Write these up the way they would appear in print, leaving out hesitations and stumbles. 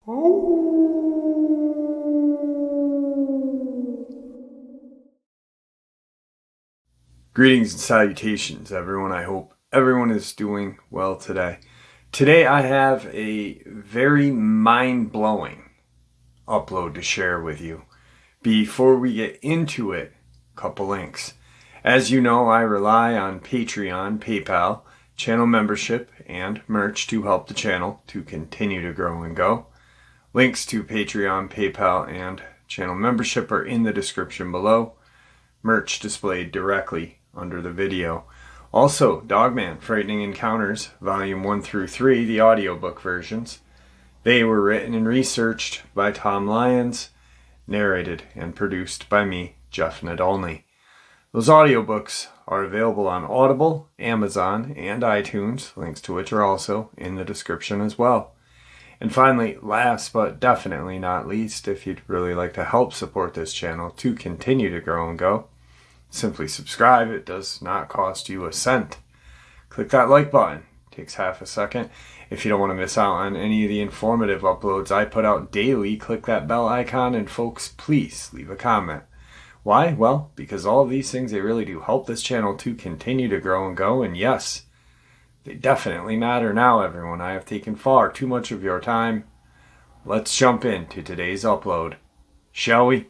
Greetings and salutations, everyone. I hope everyone is doing well today. Today I have a very mind-blowing upload to share with you. Before we get into it, a couple links. As you know, I rely on Patreon, PayPal, channel membership, and merch to help the channel to continue to grow and go. Links to Patreon, PayPal, and channel membership are in the description below. Merch displayed directly under the video. Also, Dogman, Frightening Encounters, Volume 1 through 3, the audiobook versions. They were written and researched by Tom Lyons, narrated and produced by me, Jeff Nadolny. Those audiobooks are available on Audible, Amazon, and iTunes, links to which are also in the description as well. And finally, last but definitely not least, if you'd really like to help support this channel to continue to grow and go, simply subscribe. It does not cost you a cent. Click that like button. It takes half a second. If you don't want to miss out on any of the informative uploads I put out daily, click that bell icon, and folks, please leave a comment. Why? Well, because all of these things, they really do help this channel to continue to grow and go, and yes, they definitely matter now, everyone. I have taken far too much of your time. Let's jump into today's upload, shall we?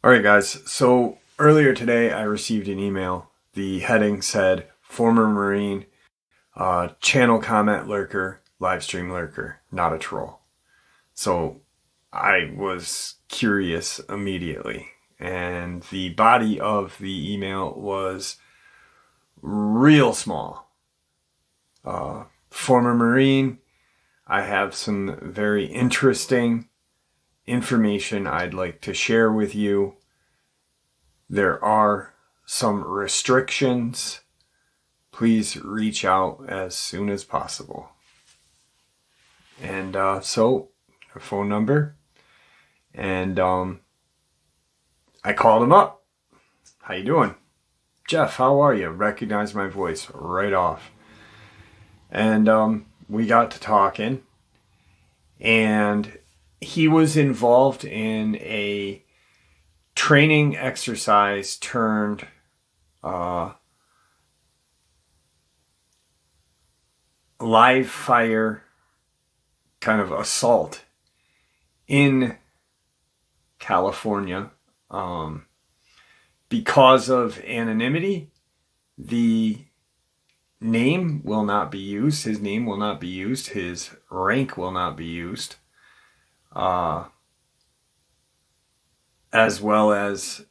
Alright guys, so earlier today I received an email. The heading said, former Marine, channel comment lurker, livestream lurker, not a troll. So I was curious immediately, and the body of the email was real small. Former Marine, I have some very interesting information I'd like to share with you. There are some restrictions. Please reach out as soon as possible. And so, a phone number. And I called him up. How you doing? Jeff, how are you? Recognized my voice right off. And we got to talking. And he was involved in a training exercise turned live fire kind of assault in California. Because of anonymity, the name will not be used. His name will not be used. His rank will not be used. As well as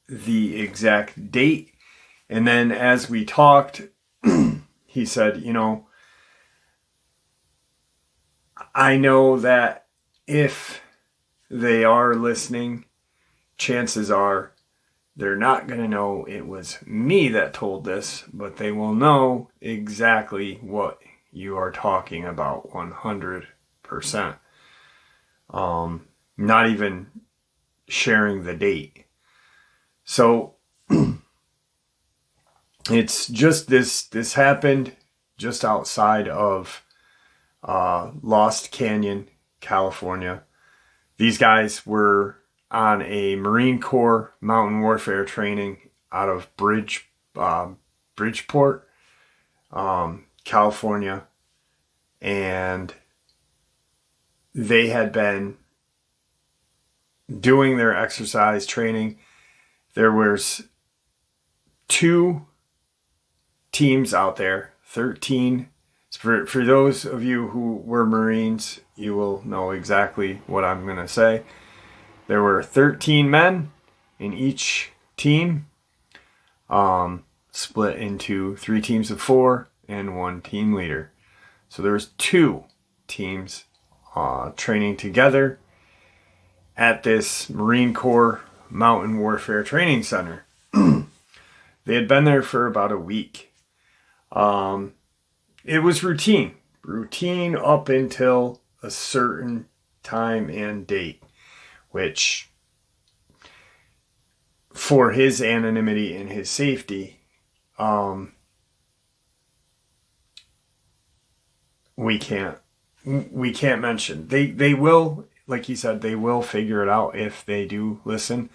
the exact date. And then as we talked, he said, you know, I know that if they are listening, chances are they're not going to know it was me that told this, but they will know exactly what you are talking about 100%. Not even sharing the date. So it's just this happened just outside of Lost Canyon, California. These guys were on a Marine Corps mountain warfare training out of Bridgeport, California, and they had been doing their exercise training. There was 2 teams out there, 13. For those of you who were Marines, you will know exactly what I'm going to say. There were 13 men in each team, split into 3 teams of 4 and 1 team leader. So there was 2 teams training together at this Marine Corps Mountain Warfare Training Center. They had been there for about a week. It was routine up until a certain time and date, which for his anonymity and his safety, we can't we can't mention. They will, like he said, they will figure it out if they do listen.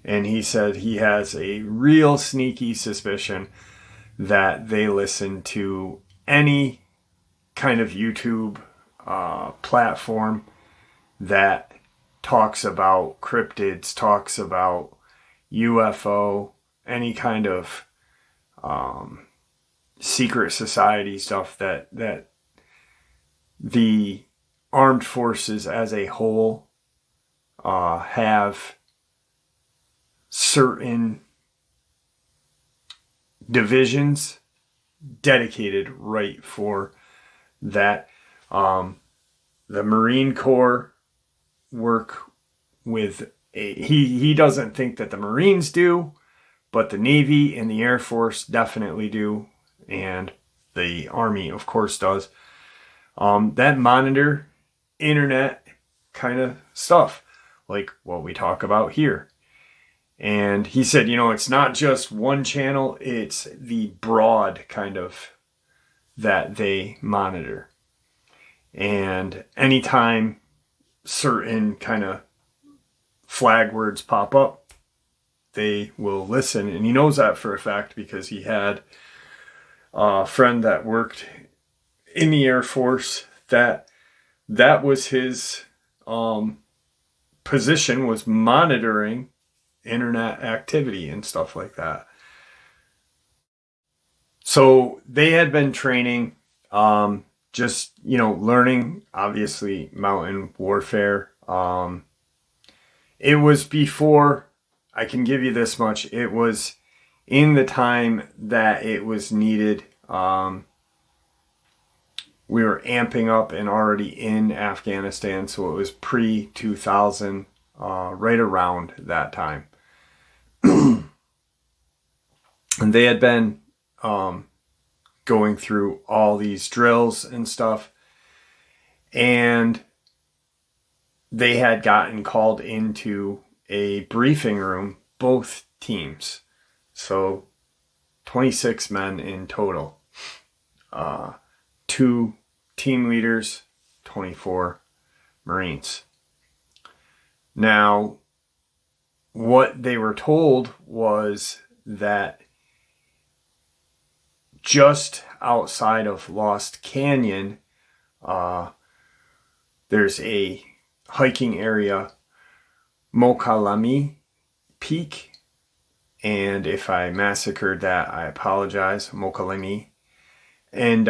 And he said he has a real sneaky suspicion that they listen to any kind of YouTube platform that talks about cryptids, talks about UFO, any kind of secret society stuff that the armed forces as a whole have certain divisions dedicated right for that. The Marine Corps work with he doesn't think that the Marines do, but the Navy and the Air Force definitely do, and the Army of course does. That monitor internet kind of stuff, like what we talk about here. And he said, it's not just one channel, it's the broad kind of that they monitor. And anytime certain kind of flag words pop up, they will listen. And he knows that for a fact because he had a friend that worked in the Air Force that was his position, was monitoring internet activity and stuff like that. So they had been training, just, learning, obviously, mountain warfare. It was before, I can give you this much, it was in the time that it was needed. We were amping up and already in Afghanistan, so it was pre-2000, right around that time. And they had been going through all these drills and stuff, and they had gotten called into a briefing room, both teams. So 26 men in total. 2 team leaders, 24 Marines. Now, what they were told was that just outside of Lost Canyon, there's a hiking area, Mokalami Peak. And if I massacred that, I apologize, Mokalami. And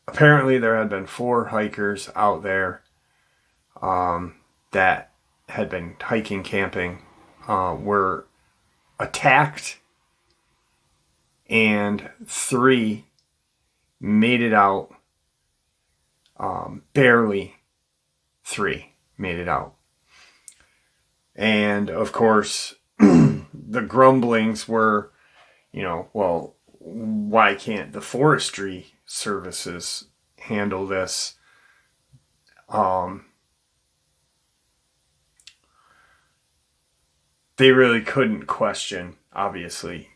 apparently there had been 4 hikers out there that had been hiking, camping, were attacked, and 3 made it out. Barely 3 made it out. And of course, the grumblings were, well, why can't the forestry services handle this? They really couldn't question, obviously.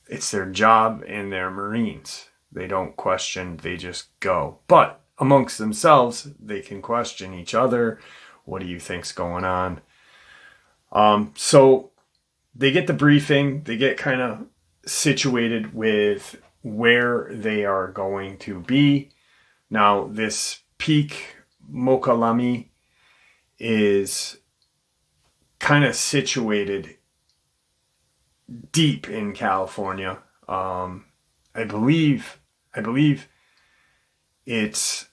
It's their job and they're Marines. They don't question, they just go. But amongst themselves, they can question each other. What do you think's going on? So they get the briefing, they get kind of situated with where they are going to be. Now, this peak, Mokalami, is kind of situated deep in California. I believe it's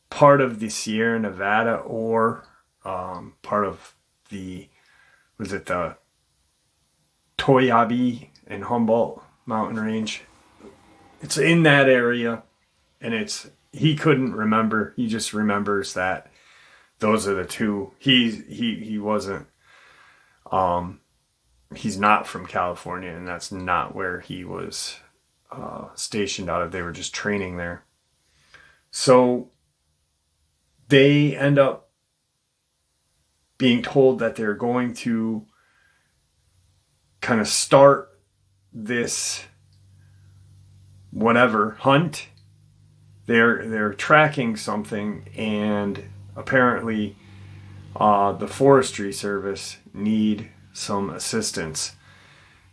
part of the Sierra Nevada or part of the Toyabe and Humboldt mountain range. It's in that area, and he couldn't remember. He just remembers that those are the 2. He wasn't. He's not from California, and that's not where he was stationed out of. They were just training there. So they end up being told that they're going to kind of start this whatever hunt. They're tracking something, and apparently the Forestry Service need some assistance.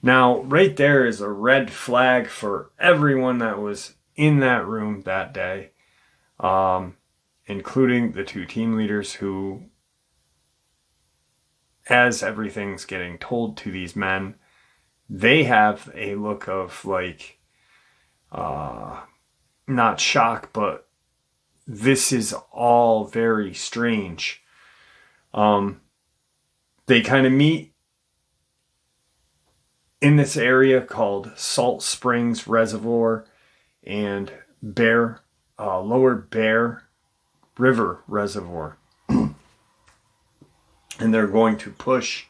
Now, right there is a red flag for everyone that was in that room that day, including the two team leaders who, as everything's getting told to these men, they have a look of like, not shock, but this is all very strange. They kind of meet in this area called Salt Springs Reservoir and Lower Bear River Reservoir. And they're going to push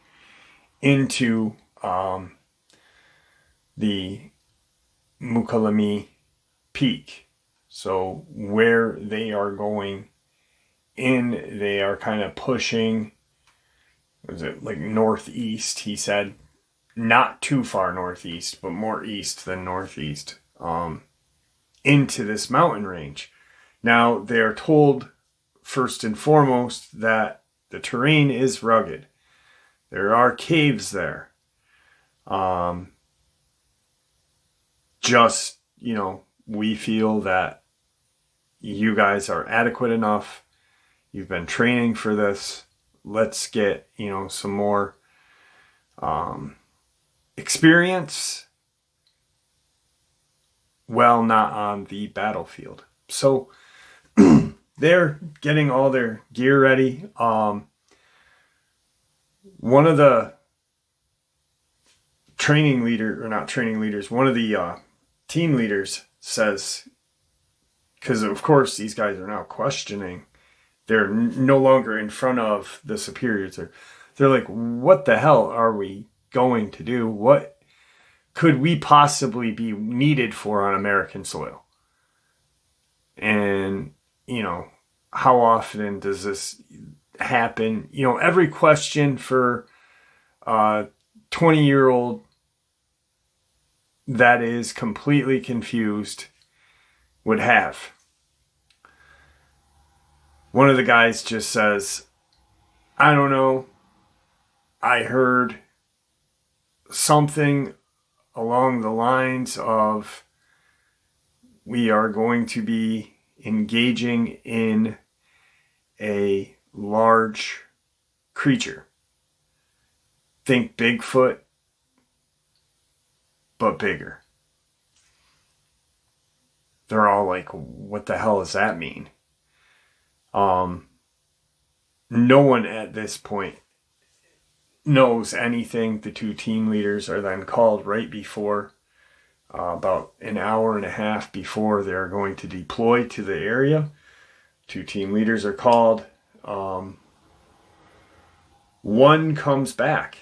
into the Mukalami Peak. So where they are going in, they are kind of pushing, was it like northeast, he said. Not too far northeast, but more east than northeast, into this mountain range. Now, they're told, first and foremost, that the terrain is rugged. There are caves there. We feel that you guys are adequate enough. You've been training for this. Let's get, some more experience while not on the battlefield. So they're getting all their gear ready. One of the one of the team leaders says, because of course these guys are now questioning, they're no longer in front of the superiors. They're like, what the hell are we going to do? What could we possibly be needed for on American soil? And, how often does this happen? Every question for a 20-year-old that is completely confused would have. One of the guys just says, I don't know. I heard something along the lines of, we are going to be engaging in a large creature. Think Bigfoot, but bigger. They're all like, what the hell does that mean? No one at this point knows anything. The two team leaders are then called right before, about an hour and a half before they're going to deploy to the area. Two team leaders are called. One comes back.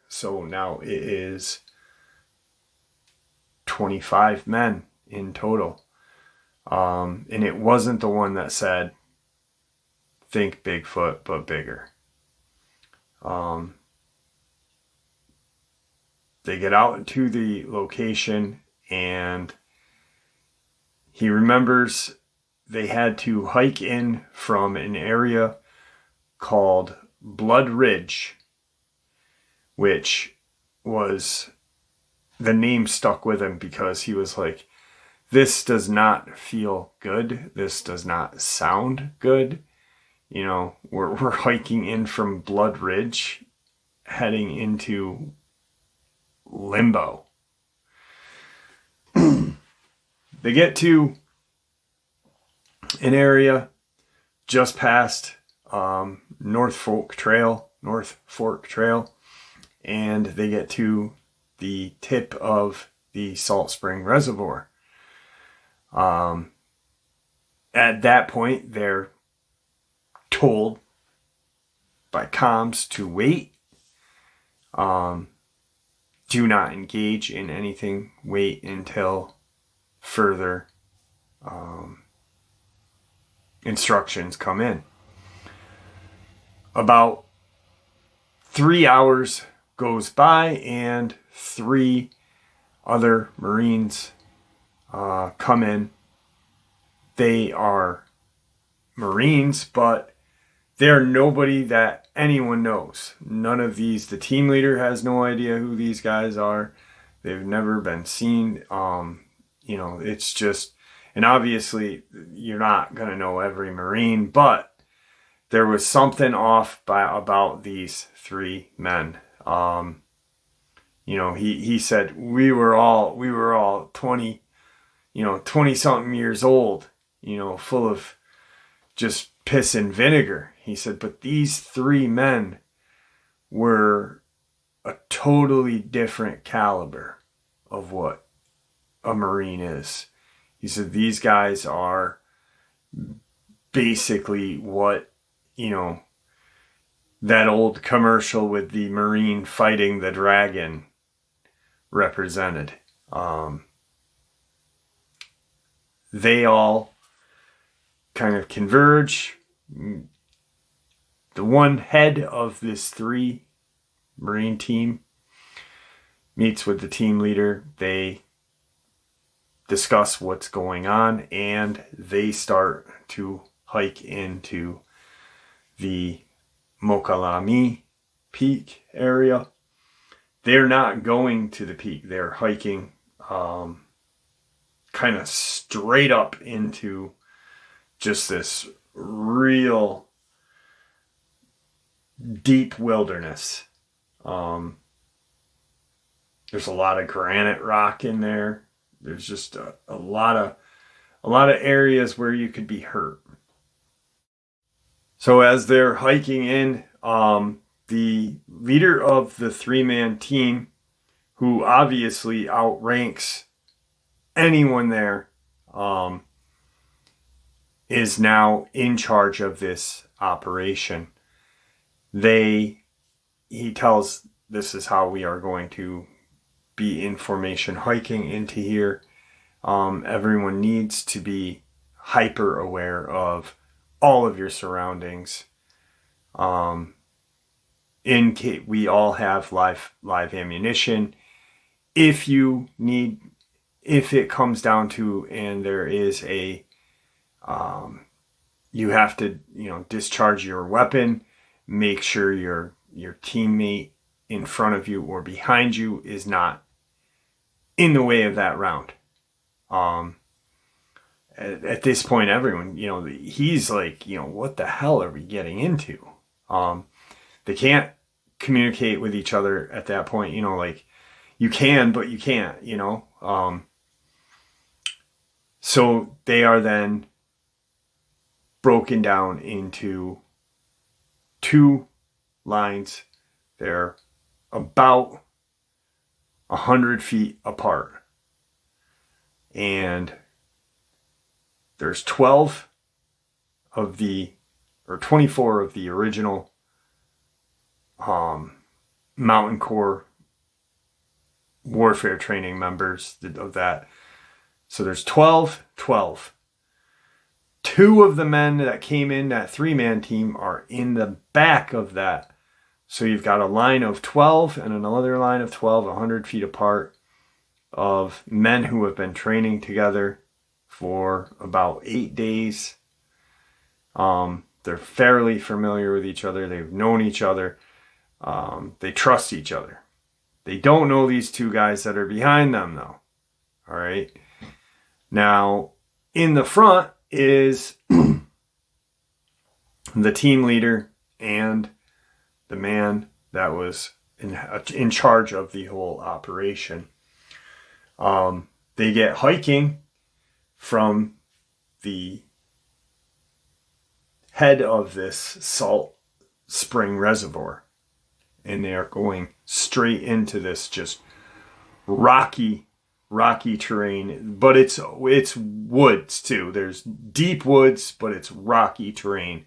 So now it is 25 men in total. And it wasn't the one that said, think Bigfoot, but bigger. They get out to the location, and he remembers they had to hike in from an area called Blood Ridge, which was, the name stuck with him because he was like, this does not feel good. This does not sound good. We're hiking in from Blood Ridge, heading into limbo. They get to an area just past North Fork Trail, and they get to the tip of the Salt Spring Reservoir. At that point, they're told by comms to wait. Do not engage in anything. Wait until further instructions come in. About 3 hours goes by, and 3 other Marines come in. They are Marines, but they're nobody that anyone knows. None of these, the team leader has no idea who these guys are. They've never been seen. It's just, and obviously you're not going to know every Marine, but there was something off about these three men. He said we were all 20 something years old, full of just piss and vinegar. He said, but these three men were a totally different caliber of what a Marine is. He said, these guys are basically what, that old commercial with the Marine fighting the dragon represented. They all kind of converge. The one head of this three Marine team meets with the team leader. They discuss what's going on, and they start to hike into the Mokalami Peak area. They're not going to the peak. They're hiking kind of straight up into just this real deep wilderness. There's a lot of granite rock in there. There's just a lot of areas where you could be hurt. So as they're hiking in, the leader of the three-man team, who obviously outranks anyone there, is now in charge of this operation. He tells, this is how we are going to be in formation hiking into here. Everyone needs to be hyper aware of all of your surroundings. In case we all have live ammunition. If it comes down to, and there is you have to, discharge your weapon, make sure your teammate in front of you or behind you is not in the way of that round. At this point, everyone, he's like, what the hell are we getting into? They can't communicate with each other at that point, you can, but you can't, so they are then broken down into two lines. They're about 100 feet apart. And there's 24 of the original Mountain Corps warfare training members of that. So there's 12. Two of the men that came in that three-man team are in the back of that. So you've got a line of 12 and another line of 12, 100 feet apart, of men who have been training together for about 8 days. They're fairly familiar with each other. They've known each other. They trust each other. They don't know these two guys that are behind them, though. All right. Now, in the front is the team leader and the man that was in charge of the whole operation. They get hiking from the head of this salt spring reservoir, and they are going straight into this just rocky terrain, but it's woods too. There's deep woods, but it's rocky terrain.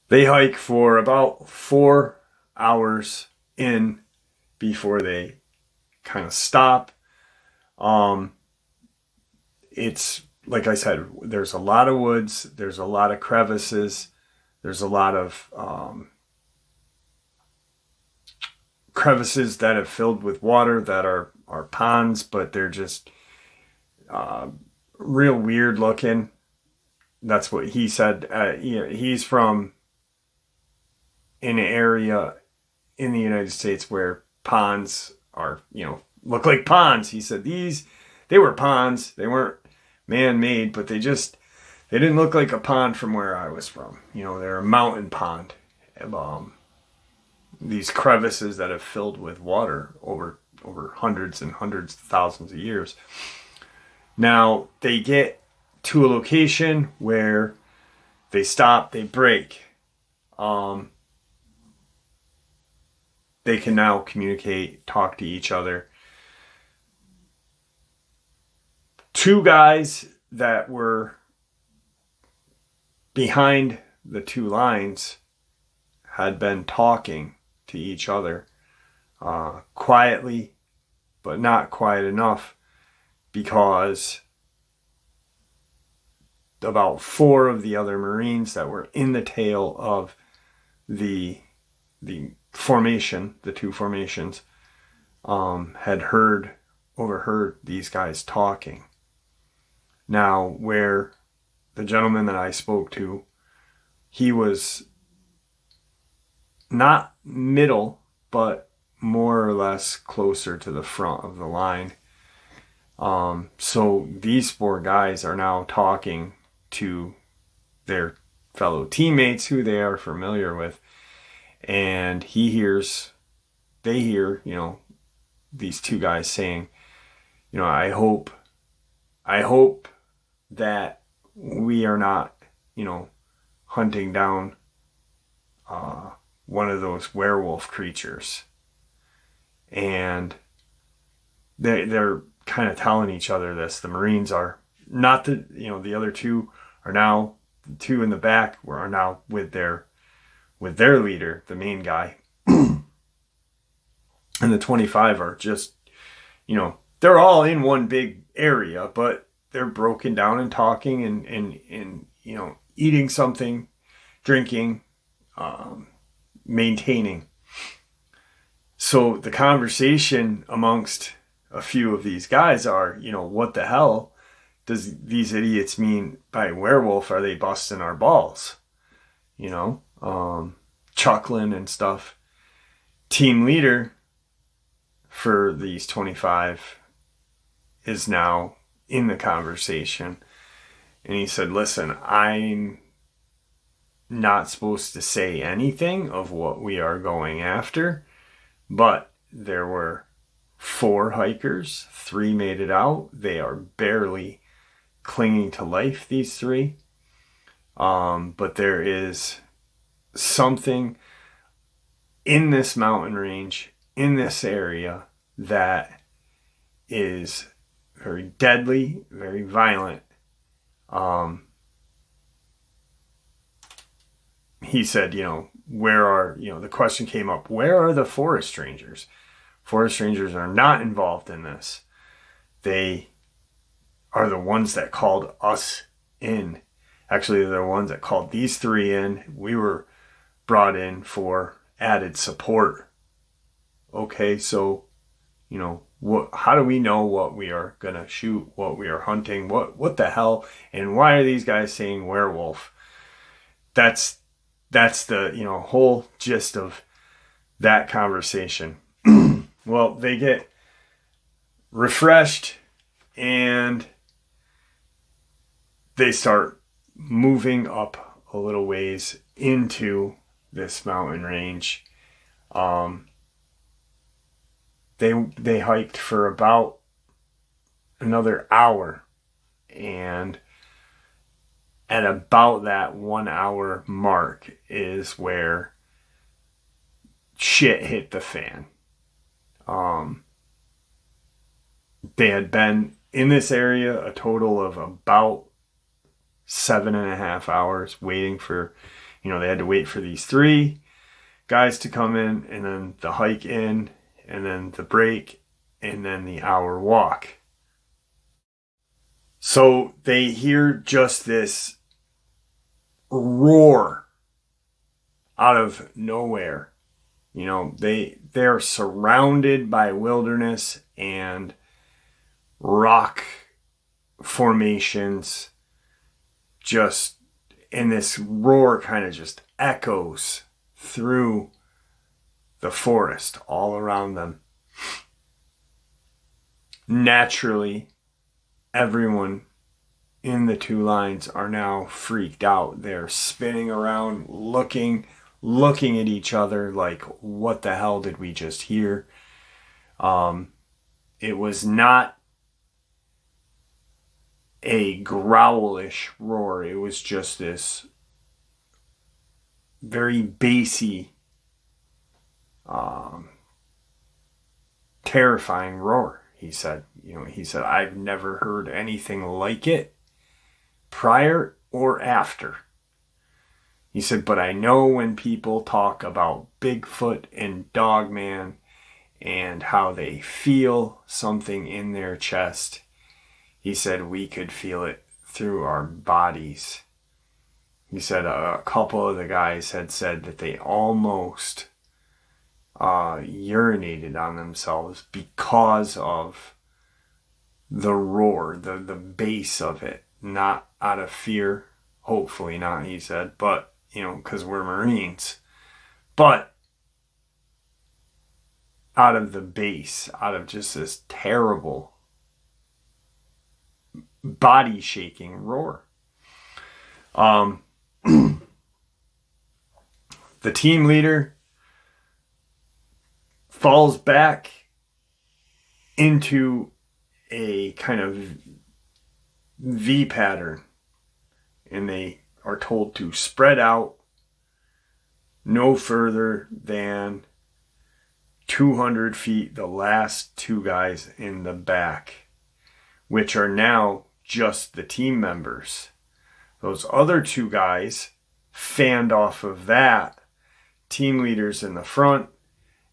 They hike for about 4 hours in before they kind of stop. It's, like I said, there's a lot of woods, there's a lot of crevices, there's a lot of crevices that have filled with water that are ponds, but they're just real weird looking. That's what he said. He's from an area in the United States where ponds are, look like ponds. He said they were ponds. They weren't man-made, but they didn't look like a pond from where I was from. They're a mountain pond. These crevices that have filled with water over hundreds and hundreds of thousands of years. Now, they get to a location where they stop, they break. They can now communicate, talk to each other. Two guys that were behind the two lines had been talking to each other quietly, but not quiet enough, because about 4 of the other Marines that were in the tail of the formation, the two formations, had overheard these guys talking. Now, where the gentleman that I spoke to, he was not middle, but more or less closer to the front of the line. So these 4 guys are now talking to their fellow teammates who they are familiar with. And they hear, these 2 guys saying, I hope that we are not, hunting down one of those werewolf creatures. And they're kind of telling each other this. The Marines are not the other 2 are now, the 2 in the back are now with their leader, the main guy. And the 25 are just, they're all in one big area, but they're broken down and talking and eating something, drinking, maintaining. So the conversation amongst a few of these guys are, what the hell does these idiots mean by werewolf? Are they busting our balls? Chuckling and stuff. Team leader for these 25 is now in the conversation. And he said, listen, I'm not supposed to say anything of what we are going after, but there were 4 hikers, 3 made it out. They are barely clinging to life, these 3. But there is something in this mountain range, in this area, that is very deadly, very violent. He said, the question came up, where are the forest rangers? Forest rangers are not involved in this. They are the ones that called us in. Actually, they're the ones that called these 3 in. We were brought in for added support. Okay, so, how do we know what we are going to shoot, what we are hunting, what the hell, and why are these guys saying werewolf? That's the, whole gist of that conversation. Well, they get refreshed and they start moving up a little ways into this mountain range. They hiked for about another hour, and at about that 1 hour mark is where shit hit the fan. They had been in this area a total of about 7.5 hours waiting for, they had to wait for these 3 guys to come in, and then the hike in, and then the break, and then the hour walk. So they hear just this roar out of nowhere. They they're surrounded by wilderness and rock formations, just, and this roar kind of just echoes through the forest all around them. Naturally, everyone in the two lines are now freaked out. They're spinning around, looking at each other like, what the hell did we just hear? It was not a growlish roar. It was just this very bassy, terrifying roar. He said, I've never heard anything like it prior or after. He said, but I know when people talk about Bigfoot and Dogman and how they feel something in their chest, he said we could feel it through our bodies. He said a couple of the guys had said that they almost urinated on themselves because of the roar, the bass of it. Not out of fear, hopefully not, he said, but, because we're Marines. But out of the bass, out of just this terrible body shaking roar. The team leader falls back into a kind of V pattern, and they are told to spread out no further than 200 feet, the last two guys in the back, which are now just the team members. Those other two guys fanned off of that, team leaders in the front,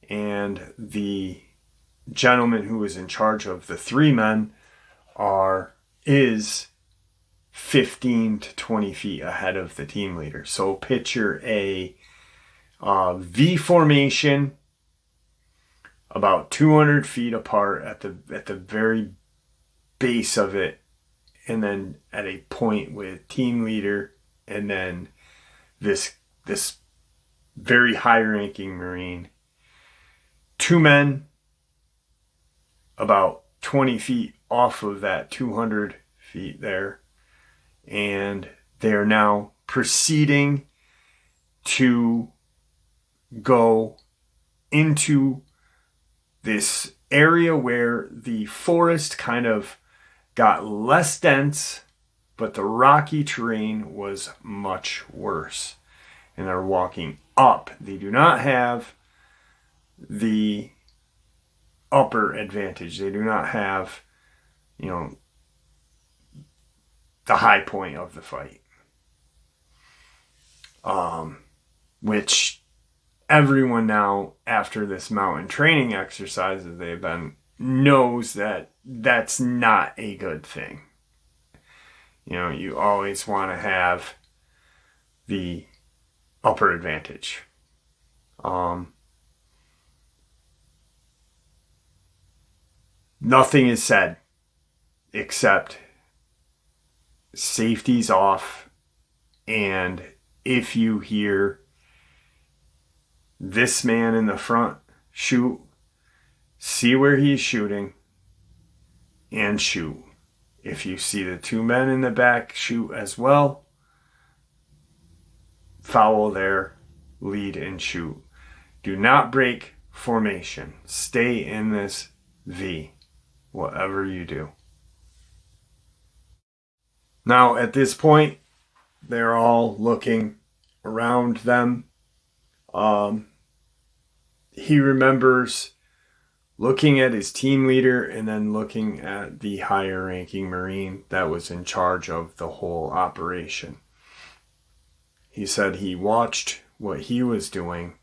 and the gentleman who was in charge of the three men is 15 to 20 feet ahead of the team leader. So picture a V formation about 200 feet apart at the very base of it, and then at a point with team leader and then this very high-ranking Marine. Two men about 20 feet off of that 200 feet there, and they are now proceeding to go into this area where the forest kind of got less dense, but the rocky terrain was much worse. And they're walking up. They do not have the upper advantage. They do not have, the high point of the fight. Which everyone now, after this mountain training exercise that they've been, knows that that's not a good thing. You always want to have the upper advantage. Nothing is said except safety's off, and if you hear this man in the front shoot, see where he's shooting and shoot. If you see the two men in the back shoot as well, follow their lead and shoot. Do not break formation. Stay in this V, whatever you do. Now, at this point, they're all looking around them. He remembers looking at his team leader and then looking at the higher ranking Marine that was in charge of the whole operation. He said he watched what he was doing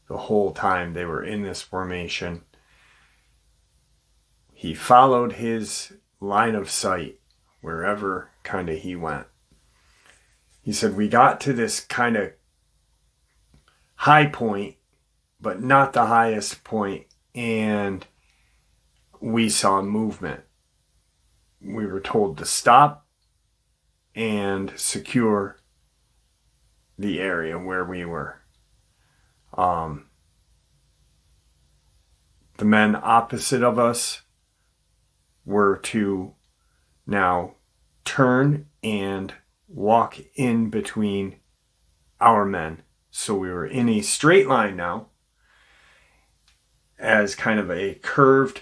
the whole time they were in this formation. He followed his line of sight wherever kind of he went. He said, we got to this kind of high point, but not the highest point, and we saw movement. We were told to stop and secure the area where we were. The men opposite of us were to now turn and walk in between our men. So we were in a straight line now, as kind of a curved,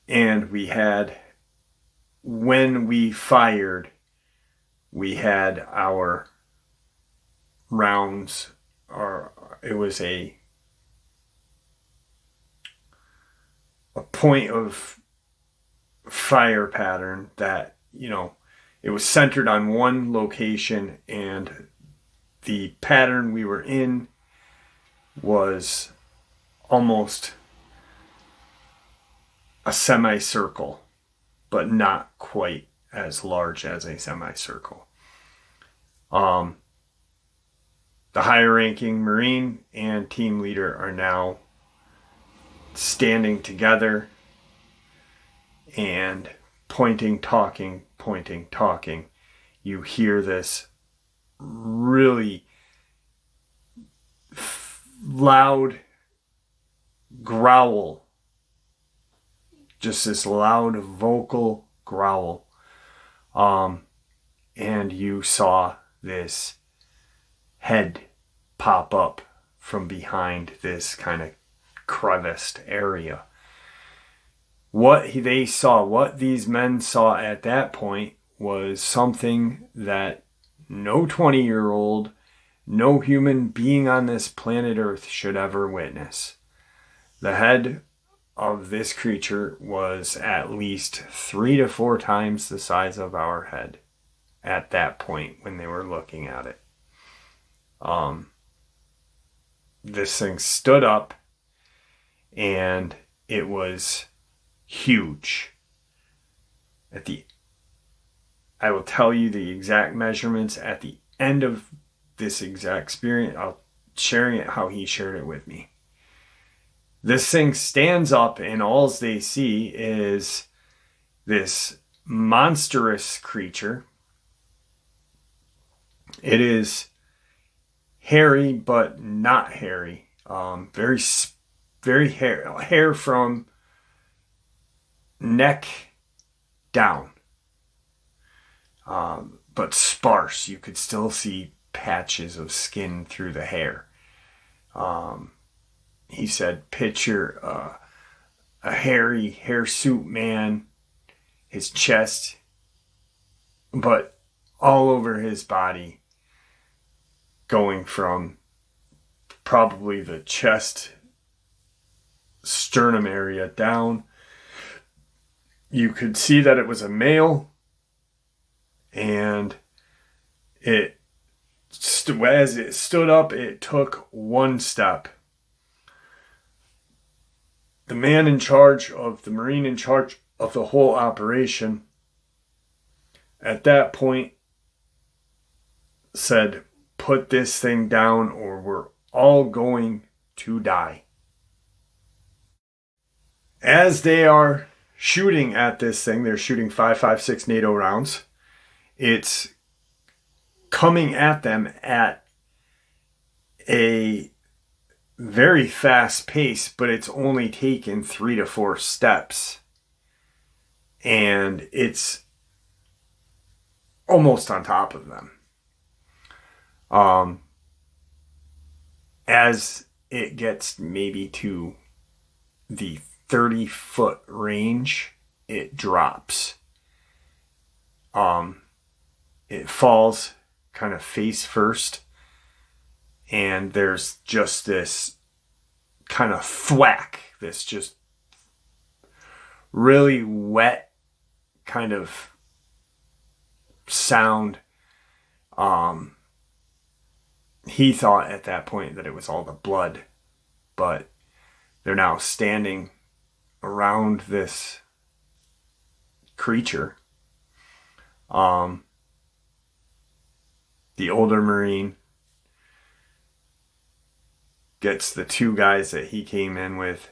and we had, when we fired, we had our rounds, or it was a point of fire pattern that, it was centered on one location, and the pattern we were in was almost a semicircle, but not quite as large as a semicircle. The higher ranking Marine and team leader are now standing together and pointing, talking. You hear this really loud growl, just this loud vocal growl. And you saw this head pop up from behind this kind of creviced area. What these men saw at that point was something that no 20-year-old, no human being on this planet Earth should ever witness. The head of this creature was at least 3 to 4 times the size of our head at that point when they were looking at it. This thing stood up, and it was huge. I will tell you the exact measurements at the end of this exact experience. I'll sharing it how he shared it with me. This thing stands up, and all they see is this monstrous creature. It is hairy, but not hairy. Very hair from neck down. But sparse. You could still see patches of skin through the hair. He said, picture a hairy hirsute man, his chest, but all over his body, going from probably the chest, sternum area down. You could see that it was a male, and as it stood up, it took one step. The man in charge of the Marine in charge of the whole operation at that point said, put this thing down or we're all going to die. As they are shooting at this thing, they're shooting 5.56 NATO rounds. It's coming at them at a very fast pace, but it's only taken 3 to 4 steps. And it's almost on top of them. As it gets maybe to the 30-foot range, it drops. It falls kind of face first, and there's just this kind of thwack, this just really wet kind of sound. He thought at that point that it was all the blood, but they're now standing around this creature. The older Marine gets the two guys that he came in with.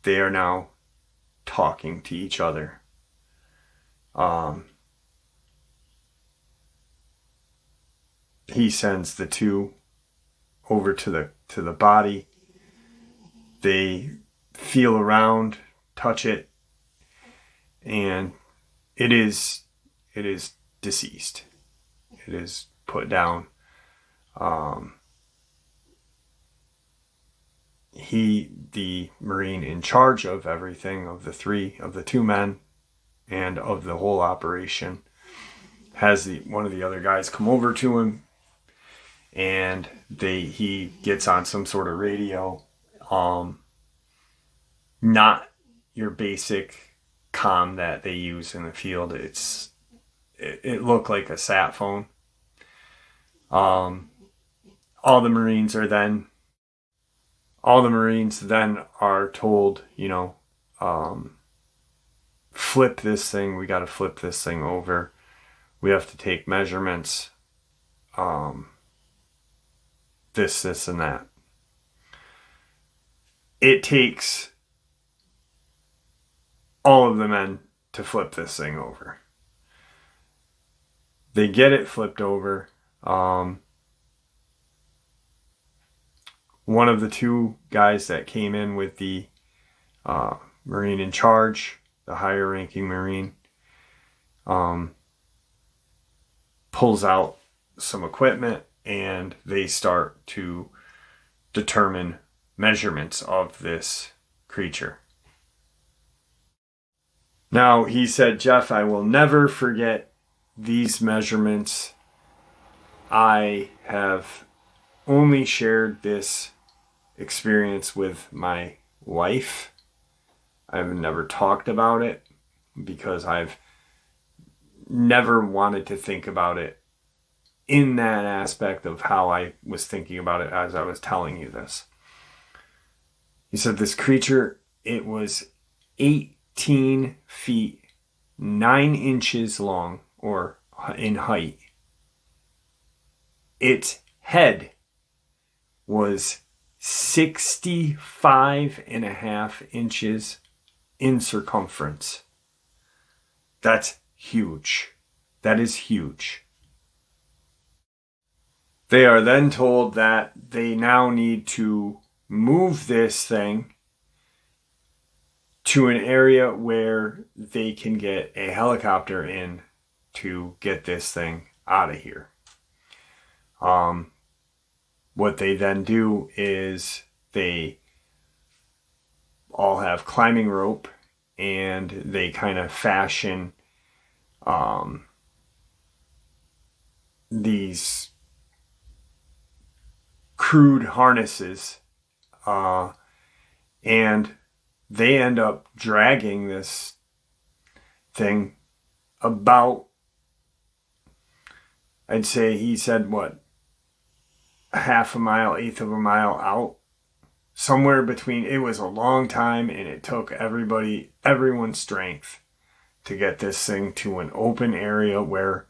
They are now talking to each other. He sends the two over to the body. They feel around, touch it, and it is deceased. It is put down. The Marine in charge of everything, of the two men, and of the whole operation, has one of the other guys come over to him, and he gets on some sort of radio, not your basic comm that they use in the field. It looked like a sat phone. All the Marines then are told, flip this thing. We got to flip this thing over. We have to take measurements. This, and that. It takes all of the men to flip this thing over. They get it flipped over. One of the two guys that came in with the Marine in charge, the higher ranking Marine, pulls out some equipment, and they start to determine measurements of this creature. Now, he said, "Jeff, I will never forget these measurements. I have only shared this experience with my wife. I've never talked about it because I've never wanted to think about it in that aspect of how I was thinking about it as I was telling you this." He said this creature, it was 18 feet, 9 inches long, or in height. Its head was 65.5 inches in circumference. That's huge. That is huge. They are then told that they now need to move this thing to an area where they can get a helicopter in to get this thing out of here. What they then do is they all have climbing rope, and they kind of fashion these crude harnesses, and they end up dragging this thing about, I'd say he said, a half a mile, eighth of a mile out, somewhere between. It was a long time, and it took everyone's strength to get this thing to an open area where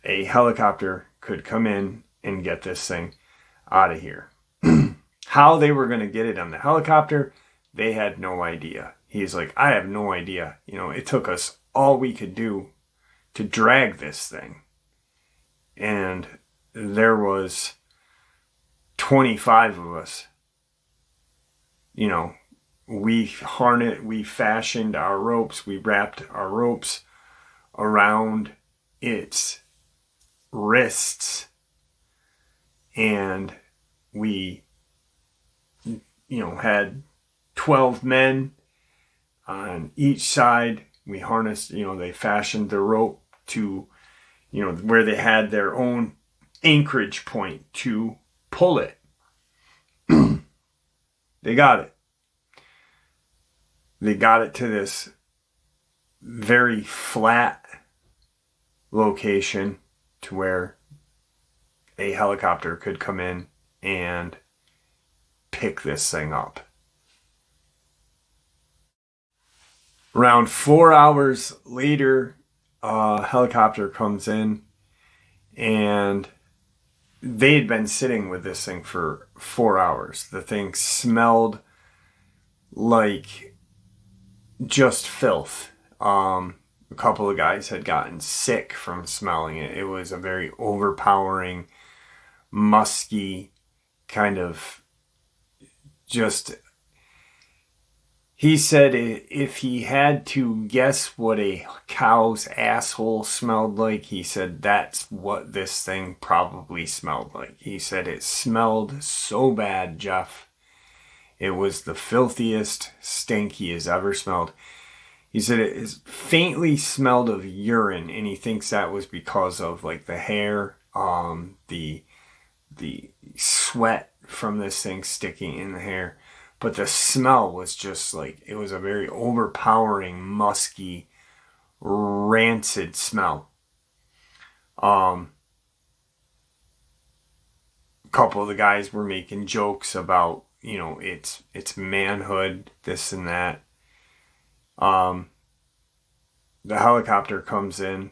a helicopter could come in and get this thing out of here. How they were going to get it on the helicopter, they had no idea. He's like, I have no idea. It took us all we could do to drag this thing. And there was 25 of us. We fashioned our ropes, we wrapped our ropes around its wrists, and we had 12 men on each side. We harnessed, they fashioned the rope to, where they had their own anchorage point to pull it. They got it. They got it to this very flat location to where a helicopter could come in and pick this thing up. Around 4 hours later, a helicopter comes in, and they had been sitting with this thing for 4 hours. The thing smelled like just filth. A couple of guys had gotten sick from smelling it. It was a very overpowering, musky kind of just... He said if he had to guess what a cow's asshole smelled like, he said that's what this thing probably smelled like. He said it smelled so bad, Jeff. It was the filthiest stink he has ever smelled. He said it faintly smelled of urine, and he thinks that was because of like the hair, the sweat from this thing sticking in the hair. But the smell was just like, it was a very overpowering, musky, rancid smell. A couple of the guys were making jokes about, you know, it's manhood, this and that. The helicopter comes in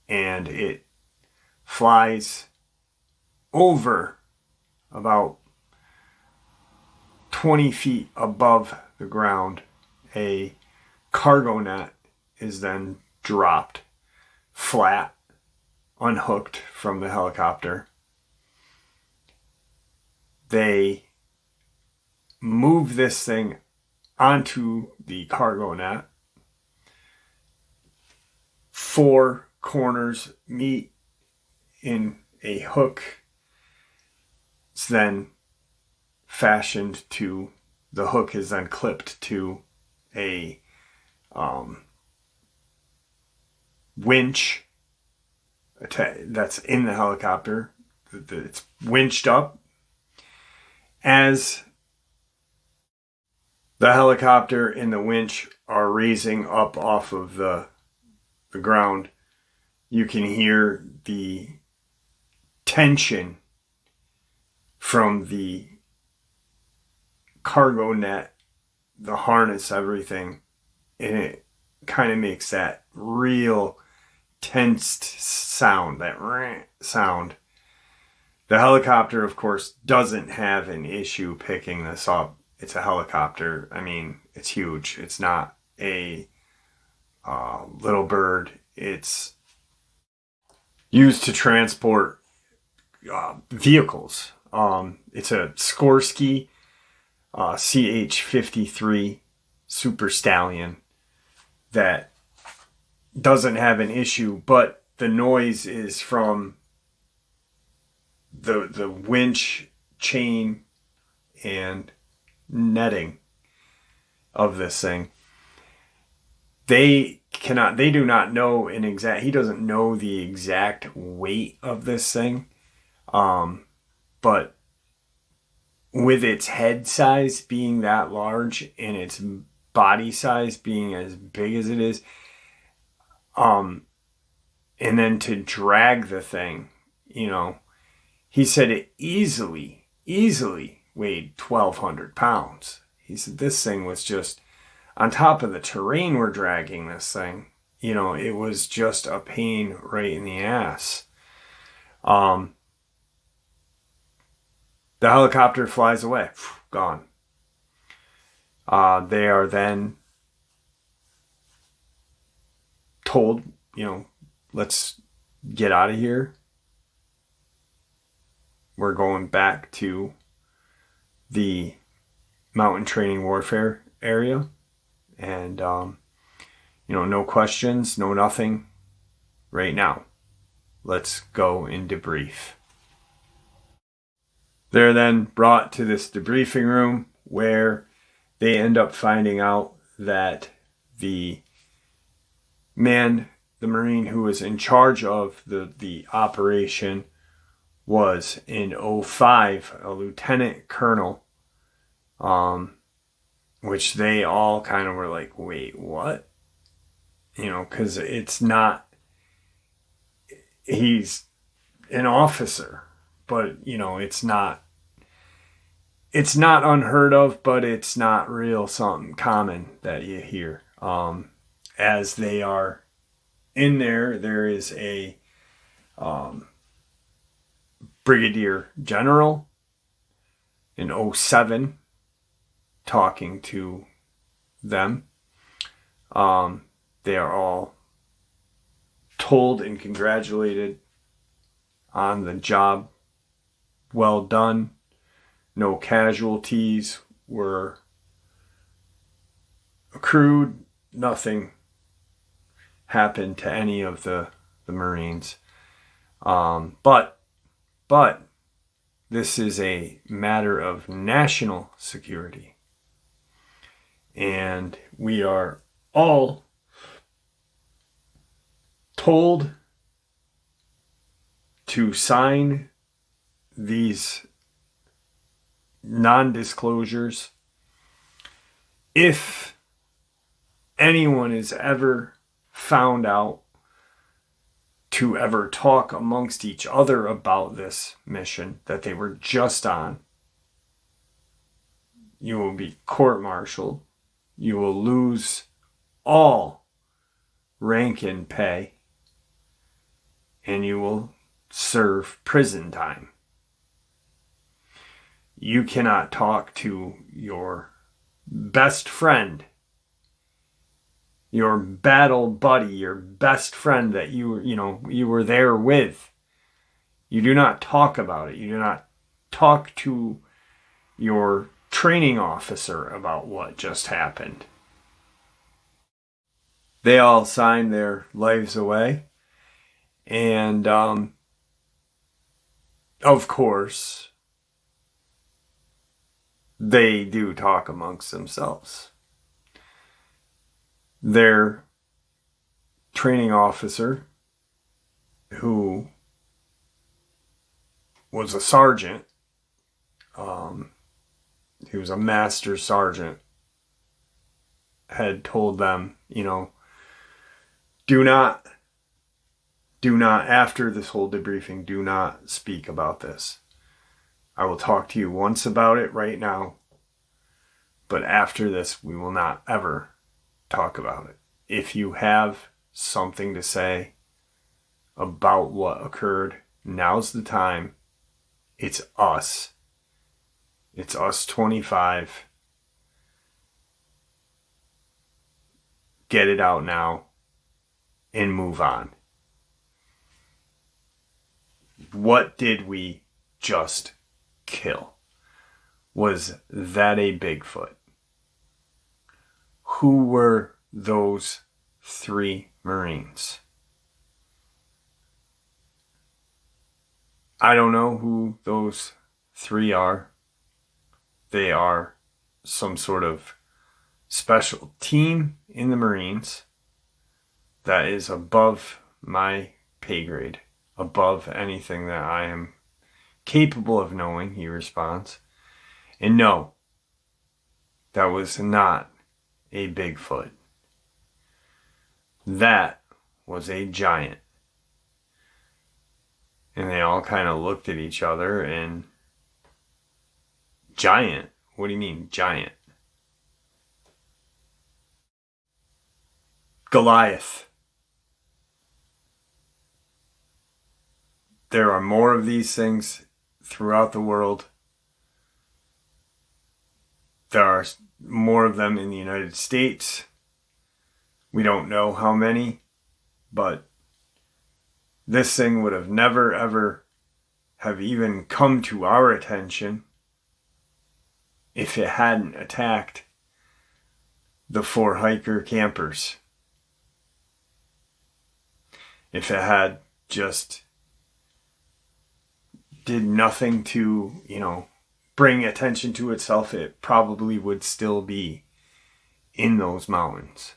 and it flies over about 20 feet above the ground. A cargo net is then dropped flat, unhooked from the helicopter. They move this thing onto the cargo net. 4 corners meet in a hook. It's then fashioned to, the hook is then clipped to a winch that's in the helicopter. It's winched up. As the helicopter and the winch are raising up off of the ground, you can hear the tension from the cargo net, the harness, everything, and it kind of makes that real tensed sound, that sound. The helicopter, of course, doesn't have an issue picking this up. It's a helicopter. I mean, it's huge. It's not a little bird. It's used to transport vehicles. It's a Skorsky CH-53 Super Stallion that doesn't have an issue, but the noise is from the winch chain and netting of this thing. They do not know he doesn't know the exact weight of this thing. But with its head size being that large and its body size being as big as it is, and then to drag the thing, you know, he said it easily weighed 1,200 pounds. He said this thing was just, on top of the terrain we're dragging this thing, you know, it was just a pain right in the ass. The helicopter flies away, gone. They are then told, you know, let's get out of here. We're going back to the mountain training warfare area. And, you know, no questions, no nothing right now. Let's go and debrief. They're then brought to this debriefing room where they end up finding out that the man, the Marine who was in charge of the operation, was in 2005 a lieutenant colonel, which they all kind of were like, wait, what? You know, because it's not, he's an officer, but, you know, it's not unheard of, but it's not real something common that you hear. As they are in there is a brigadier general in '07 talking to them. They are all told and congratulated on the job well done. No casualties were accrued. Nothing happened to any of the Marines. But this is a matter of national security. And we are all told to sign these non-disclosures if anyone is ever found out to ever talk amongst each other about this mission that they were just on. You will be court-martialed. You will lose all rank and pay, and you will serve prison time. You cannot talk to your best friend, your battle buddy, your best friend that you were there with. You do not talk about it. You do not talk to your training officer about what just happened. They all signed their lives away. And, of course, they do talk amongst themselves. Their training officer, who was a sergeant, he was a master sergeant, had told them, do not, after this whole debriefing, do not speak about this. I will talk to you once about it right now, but after this, we will not ever talk about it. If you have something to say about what occurred, now's the time. It's us. It's us 25. Get it out now and move on. What did we just kill? Was that a Bigfoot? Who were those 3 Marines? I don't know who those 3 are. They are some sort of special team in the Marines that is above my pay grade, above anything that I am capable of knowing, he responds. And no, that was not a Bigfoot. That was a giant. And they all kind of looked at each other and, giant? What do you mean, giant? Goliath. There are more of these things throughout the world. There are more of them in the United States. We don't know how many, but this thing would have never ever have even come to our attention if it hadn't attacked the 4 hiker campers. If it had just did nothing to, bring attention to itself, it probably would still be in those mountains.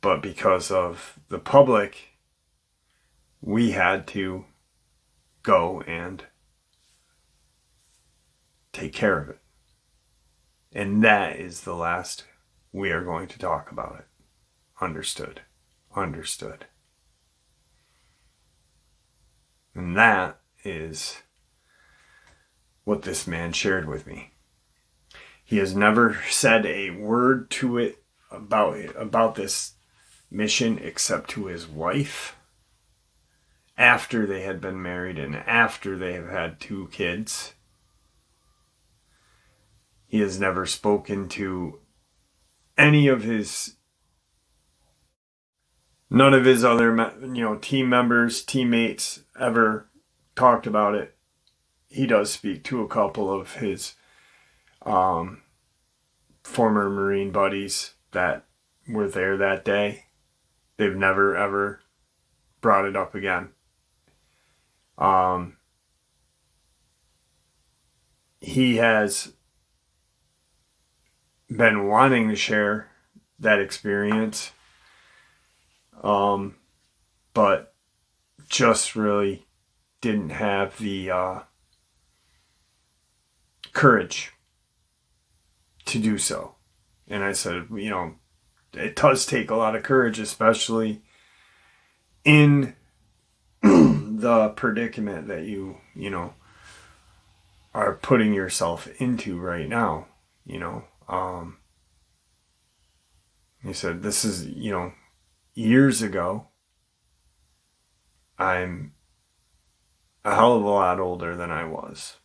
But because of the public, we had to go and take care of it. And that is the last we are going to talk about it. Understood. Understood. And that is what this man shared with me. He has never said a word to it about this mission except to his wife after they had been married and after they have had 2 kids. He has never spoken to any of his, none of his other, team members, teammates ever talked about it. He does speak to a couple of his former Marine buddies that were there that day. They've never ever brought it up again. He has been wanting to share that experience, but just really didn't have the courage to do so. And I said, it does take a lot of courage, especially in the predicament that you are putting yourself into right now. He said, this is, years ago. I'm a hell of a lot older than I was.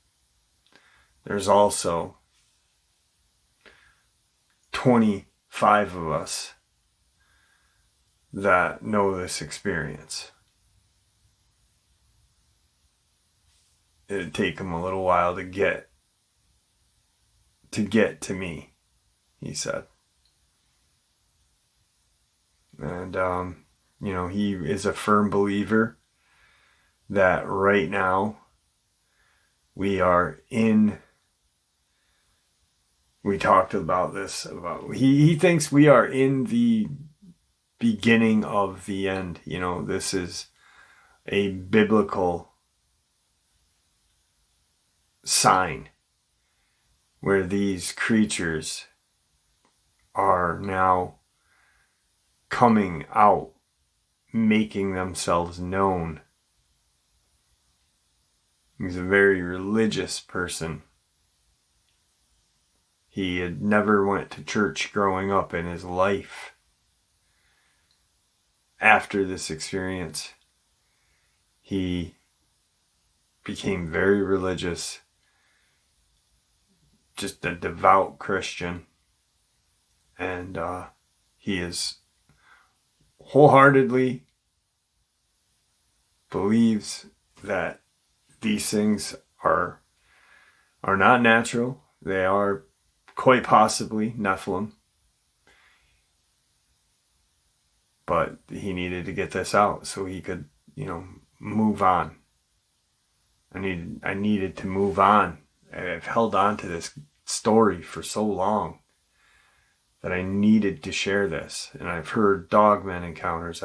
There's also 25 of us that know this experience. It'd take him a little while to get to me, he said. And, he is a firm believer that right now we talked about this, he thinks we are in the beginning of the end. This is a biblical sign where these creatures are now coming out, making themselves known. He's a very religious person. He had never went to church growing up in his life. After this experience, he became very religious, just a devout Christian, and he is wholeheartedly believes that these things are not natural. They are quite possibly Nephilim. But he needed to get this out so he could, move on. I needed to move on. I've held on to this story for so long that I needed to share this. And I've heard Dogman encounters.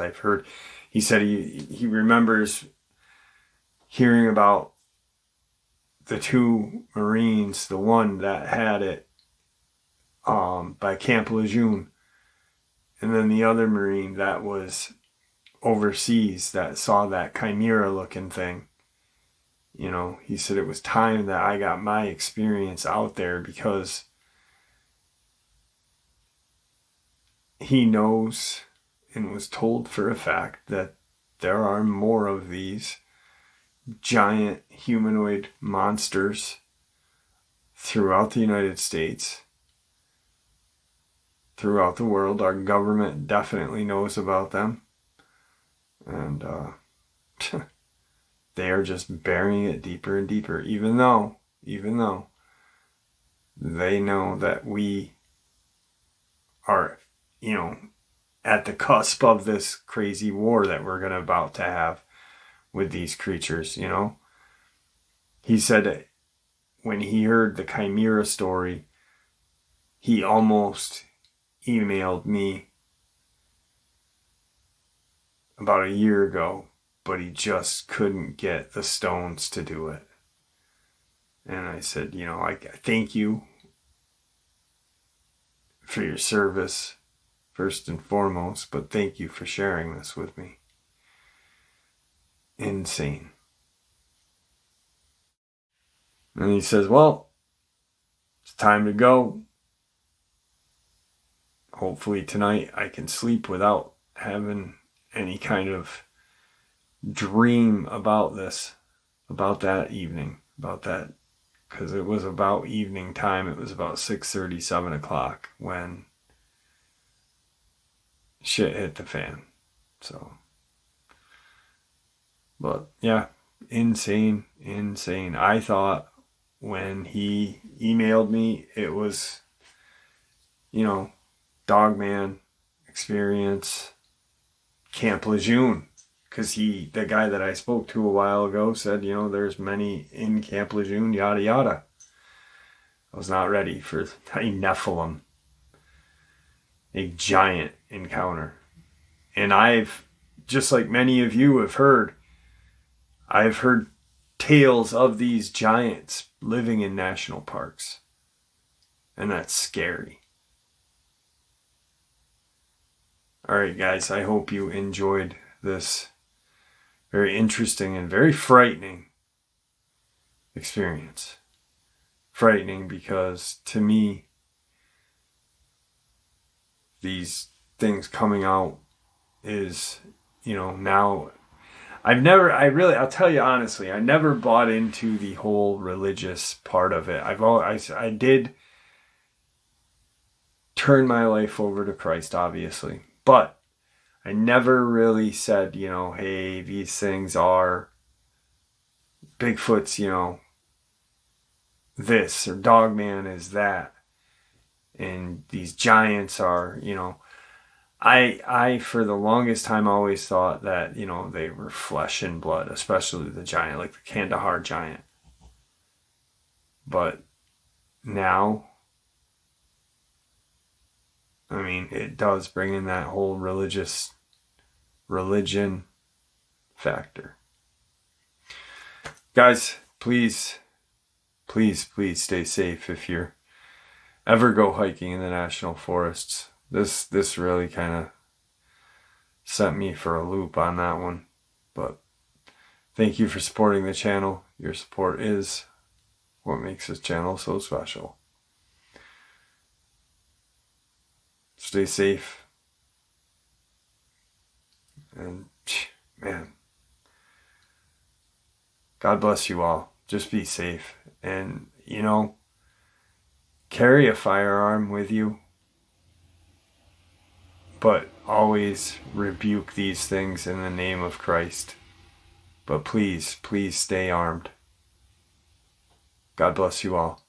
He said he remembers hearing about the 2 Marines, the one that had it by Camp Lejeune, and then the other Marine that was overseas that saw that chimera looking thing. He said it was time that I got my experience out there, because he knows and was told for a fact that there are more of these giant humanoid monsters throughout the United States, throughout the world. Our government definitely knows about them. And they are just burying it deeper and deeper, even though they know that we are, at the cusp of this crazy war that we're about to have with these creatures. He said that when he heard the chimera story, he almost emailed me about a year ago, but he just couldn't get the stones to do it. And I said, I thank you for your service, first and foremost, but thank you for sharing this with me. Insane. And he says, well, it's time to go. Hopefully tonight I can sleep without having any kind of dream about this, about that evening, about that, because it was about evening time. It was about 6:30, 7 o'clock when shit hit the fan. So, but yeah, insane. I thought when he emailed me, it was, Dogman experience, Camp Lejeune. Because the guy that I spoke to a while ago said, there's many in Camp Lejeune, yada yada. I was not ready for a Nephilim, a giant encounter. And I've, just like many of you have heard, I've heard tales of these giants living in national parks. And that's scary. All right, guys, I hope you enjoyed this very interesting and very frightening experience. Frightening because, to me, these things coming out is, now, I'll tell you honestly, I never bought into the whole religious part of it. I did turn my life over to Christ, obviously, but I never really said, hey, these things are Bigfoot's, this, or Dogman is that, and these giants are, I for the longest time always thought that, they were flesh and blood, especially the giant, like the Kandahar giant. But now, it does bring in that whole religion factor. Guys, please stay safe if you're ever go hiking in the national forests. This really kind of sent me for a loop on that one. But thank you for supporting the channel. Your support is what makes this channel so special. Stay safe. And, man, God bless you all. Just be safe. And, carry a firearm with you. But always rebuke these things in the name of Christ. But please stay armed. God bless you all.